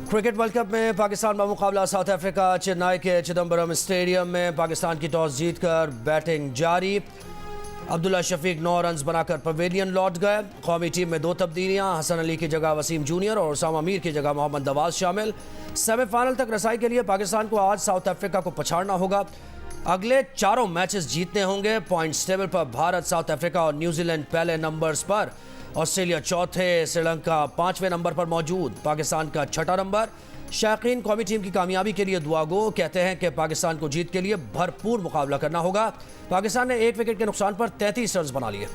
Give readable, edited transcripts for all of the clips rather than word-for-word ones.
Cricket world cup में पाकिस्तान का मुकाबला साउथ अफ्रीका। चेन्नई के चिदम्बरम स्टेडियम में पाकिस्तान की टॉस जीतकर बैटिंग जारी। अब्दुल्ला शफीक 9 रन बनाकर पवेलियन लौट गए। कौमी टीम में 2 तब्दीलियां, हसन अली की जगह वसीम जूनियर और उसामा मीर की जगह मोहम्मद नवाज शामिल। सेमीफाइनल तक रसाई के लिए पाकिस्तान को आज साउथ अफ्रीका को पछाड़ना होगा। अगले 4 मैचेस जीतने होंगे। पॉइंट्स टेबल पर भारत, साउथ अफ्रीका और न्यूजीलैंड पहले नंबर्स पर, ऑस्ट्रेलिया चौथे, श्रीलंका 5वें नंबर पर मौजूद, पाकिस्तान का 6ठा नंबर। शायकीन कौमी टीम की कामयाबी के लिए दुआ गो, कहते हैं कि पाकिस्तान को जीत के लिए भरपूर मुकाबला करना होगा। पाकिस्तान ने 1 विकेट के नुकसान पर 33 रन बना लिए।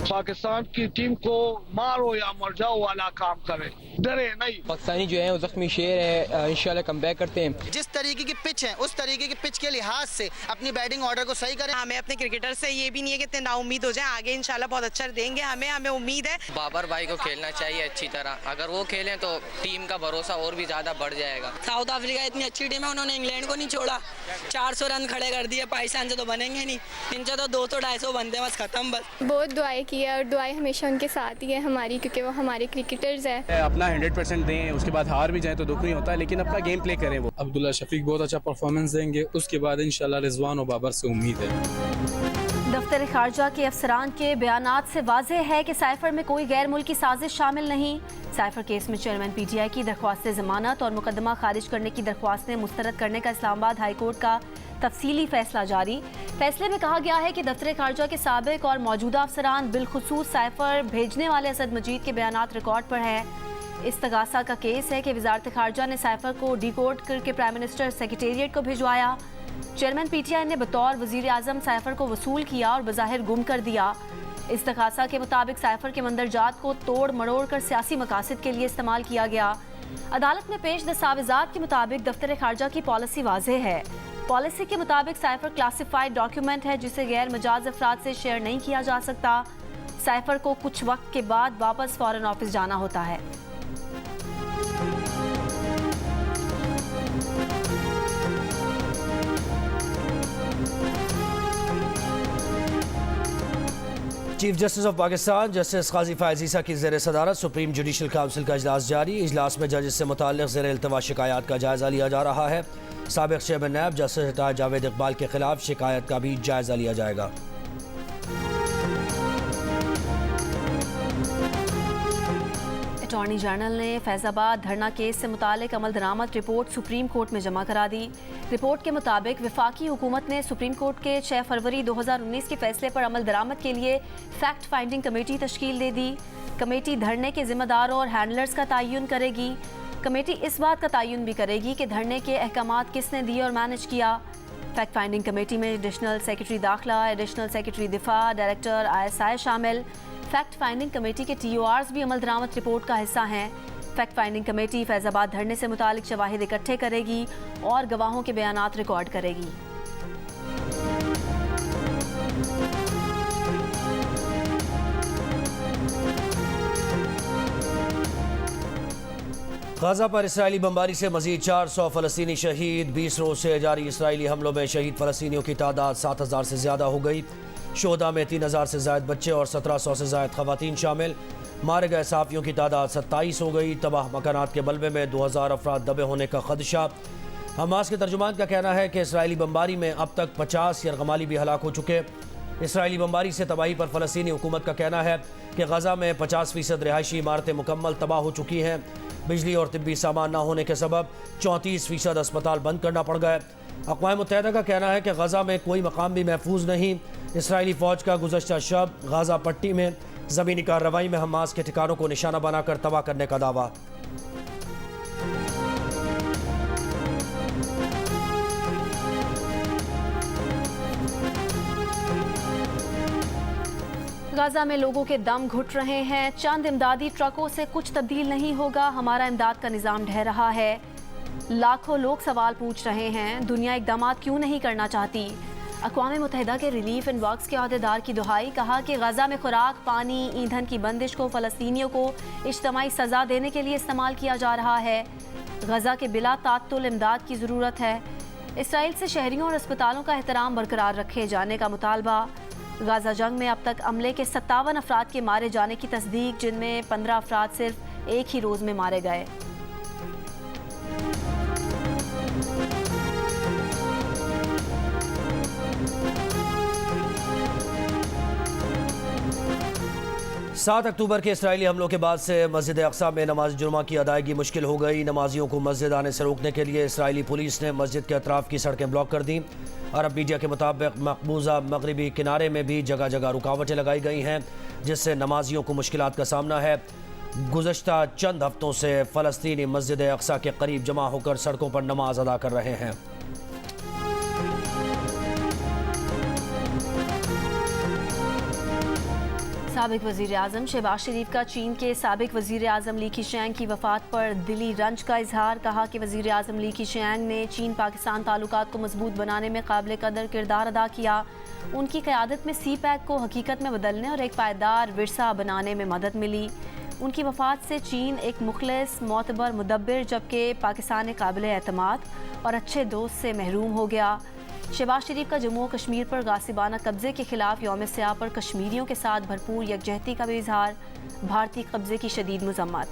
पाकिस्तान की टीम को मारो या मर जाओ वाला काम करे, डरे नहीं। पाकिस्तानी जो है वो जख्मी शेर है, इंशाल्लाह कमबैक करते हैं। जिस तरीके की पिच है उस तरीके की पिच के लिहाज से अपनी बैटिंग ऑर्डर को सही करें। हमें अपने क्रिकेटर से ये भी नहीं है कि इतने नाउम्मीद हो जाएं, आगे इंशाल्लाह बहुत अच्छा देंगे। हमें उम्मीद है। बाबर भाई को खेलना चाहिए अच्छी तरह, अगर वो खेलें तो टीम का भरोसा और भी ज्यादा बढ़ जाएगा। साउथ अफ्रीका इतनी अच्छी टीम है, उन्होंने इंग्लैंड को नहीं छोड़ा, 400 रन खड़े कर दिए। पाकिस्तान से तो बनेंगे नहीं, इनसे तो 200-250 बनते हैं, बस खत्म। बस बहुत दुआएं की है और दुआएं हमेशा उनके साथ ही है हमारी, क्योंकि वो हमारे क्रिकेटर्स हैं। अपना 100% दें, उसके बाद हार भी जाए तो दुख नहीं होता, लेकिन अपना गेम प्ले करें। वो अब्दुल्ला शफीक बहुत अच्छा परफॉर्मेंस देंगे, उसके बाद इंशाल्लाह रिजवान और बाबर से उम्मीद है। दफ्तर खारजा के अफसरान के बयानात से वाज़ेह है कि साइफर में कोई गैर मुल्की साजिश शामिल नहीं। साइफर केस में चेयरमैन PTI की दरख्वास्त जमानत और मुकदमा खारिज करने की दरख्वास्तें मुस्तरद करने का इस्लामाबाद हाई कोर्ट का तफसीली फैसला जारी। फैसले में कहा गया है कि दफ्तर खारजा के साबिक और मौजूदा अफसरान बिलखुसूस साइफर भेजने वाले असद मजीद के बयानात रिकॉर्ड पर हैं। इस्तगासा का केस है कि वजारत खारजा ने साइफर को डिकोड करके प्राइम मिनिस्टर सेक्रेटेरिएट को भिजवाया। चेयरमैन PTI ने बतौर वजीर आजम साइफर को वसूल किया और बज़ाहिर गुम कर दिया। इस्तगासा के मुताबिक साइफर के मंदरजात को तोड़ मरोड़ कर सियासी मकासद के लिए इस्तेमाल किया गया। अदालत में पेश दस्तावेजात के मुताबिक दफ्तर खारजा की पॉलिसी वाज़ेह है। पॉलिसी के मुताबिक साइफर क्लासिफाइड डॉक्यूमेंट है जिसे गैर मजाज अफराद से शेयर नहीं किया जा सकता। साइफर को कुछ वक्त के बाद वापस फॉरेन ऑफिस जाना होता है। Chief justice of Pakistan justice Qazi Faez Isa की ज़ेर सदारत सुप्रीम जुडिशल काउंसिल का इजलास जारी। इजलास में जजेस से मुताल्लिक़ ज़ेर इल्तवा शिकायत का जायज़ा लिया जा रहा है। साबिक़ chairman NAB justice retired Javed Iqbal के खिलाफ शिकायत का भी जायज़ा लिया जाएगा। अटॉर्नी जनरल ने फैज़ाबाद धरना केस से मुतालिक अमल दरामद रिपोर्ट सुप्रीम कोर्ट में जमा करा दी। रिपोर्ट के मुताबिक वफाकी हुकूमत ने सुप्रीम कोर्ट के 6 फरवरी 2019 के फैसले पर अमल दरामद के लिए फैक्ट फाइंडिंग कमेटी तश्कील दे दी। कमेटी धरने के जिम्मेदारों और हैंडलर्स का तयन करेगी। कमेटी इस बात का तयन भी करेगी कि धरने के अहकामात किसने दिए और मैनेज किया। फैक्ट फाइंडिंग कमेटी में एडिशनल सेक्रेटरी दाखिला, एडिशनल सेक्रेटरी दिफा, डायरेक्टर ISI शामिल। फैक्ट फाइंडिंग कमेटी के TORs भी अमल दरामद रिपोर्ट का हिस्सा हैं। फैक्ट फाइंडिंग कमेटी फैज़ाबाद धरने से मुतालिक शवाहिद इकट्ठे करेगी और गवाहों के बयानात रिकॉर्ड करेगी। गाजा पर इसराइली बमबारी से मजीद 400 फ़लस्तीनी शहीद। 20 रोज से जारी इसराइली हमलों में शहीद फ़लस्तीनियों की तादाद 7000 से ज़्यादा हो गई। शोहदा में 3000 से ज़ायद बच्चे और 1700 से ज़ायद ख़वातीन शामिल। मारे गए सहाफ़ियों की तादाद 27 हो गई। तबाह मकानात के बलबे में 2000 अफराद दबे होने का खदशा। हमास के तर्जुमान का कहना है कि इसराइली बमबारी में अब तक 50 यरगमाली भी हलाक हो चुके। इसराइली बमबारी से तबाही पर फ़लस्तीनी हुकूमत का कहना है कि गजा में 50% रिहायशी इमारतें मुकम्मल तबाह हो चुकी हैं। बिजली और तिब्बी सामान न होने के सबब 34% अस्पताल बंद करना पड़ गए। अक़वाम मुत्तहिदा का कहना है कि गजा में कोई मकाम भी महफूज नहीं। इसराइली फ़ौज का गुज़श्ता शब गाज़ा पट्टी में ज़मीनी कार्रवाई में हमास के ठिकानों को निशाना बनाकर तबाह करने का दावा। गाजा में लोगों के दम घुट रहे हैं। चंद इमदादी ट्रकों से कुछ तब्दील नहीं होगा, हमारा इमदाद का निज़ाम ढह रहा है। लाखों लोग सवाल पूछ रहे हैं, दुनिया इक़दामात क्यों नहीं करना चाहती। अक़वाम मुत्तहिदा के रिलीफ एंड वर्क्स के अहदेदार की दुहाई, कहा कि गजा में खुराक, पानी, ईंधन की बंदिश को फ़लस्तीनियों को इज्तमाई सज़ा देने के लिए इस्तेमाल किया जा रहा है। गजा के बिला तात्तुल इमदाद की ज़रूरत है। इसराइल से शहरियों और अस्पतालों का एहतराम बरकरार रखे जाने का मुतालबा। गाजा जंग में अब तक अमले के 57 अफराद के मारे जाने की तस्दीक, जिनमें 15 अफराद सिर्फ एक ही रोज़ में मारे गए। सात अक्टूबर के इसराइली हमलों के बाद से मस्जिद अक्सा में नमाज जुमा की अदायगी मुश्किल हो गई। नमाजियों को मस्जिद आने से रोकने के लिए इसराइली पुलिस ने मस्जिद के अतराफ की सड़कें ब्लॉक कर दी। अरब मीडिया के मुताबिक मकबूजा मगरबी किनारे में भी जगह जगह रुकावटें लगाई गई हैं, जिससे नमाजियों को मुश्किलात का सामना है। गुज़श्ता चंद हफ्तों से फ़लस्तीनी मस्जिद अक्सा के करीब जमा होकर सड़कों पर नमाज अदा कर रहे हैं। साबिक वज़ीर आज़म शहबाज शरीफ का चीन के साबिक वज़ीर आज़म ली कीशियांग की वफ़ात पर दिली रंज का इजहार। कहा कि वज़ीर आज़म ली कीशियांग ने चीन पाकिस्तान ताल्लुकात को मजबूत बनाने में काबिल कदर किरदार अदा किया। उनकी क़यादत में सी पैक को हकीकत में बदलने और एक पायदार विरसा बनाने में मदद मिली। उनकी वफ़ात से चीन एक मुखलिस मोतबर मुदब्बिर जबकि पाकिस्तान काबिल एतमाद और अच्छे दोस्त से महरूम हो गया। शहबाज शरीफ का जम्मू कश्मीर पर गासिबाना कब्जे के खिलाफ यौम स्याह पर कश्मीरियों के साथ भरपूर यकजहती का भी इजहार। भारतीय कब्जे की शदीद मजम्मत।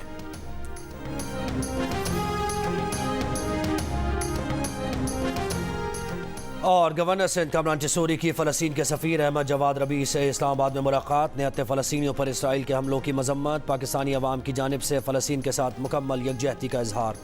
और गवर्नर सिंध कामरान चिशोरी की फ़लस्तीन के सफ़ीर अहमद जवाद रबी से इस्लामाबाद में मुलाकात। निहत्ते फ़लस्तीनियों पर इसराइल के हमलों की मजम्मत। पाकिस्तानी अवाम की जानिब से फ़लस्तीन के साथ मुकम्मल यकजहती का इजहार।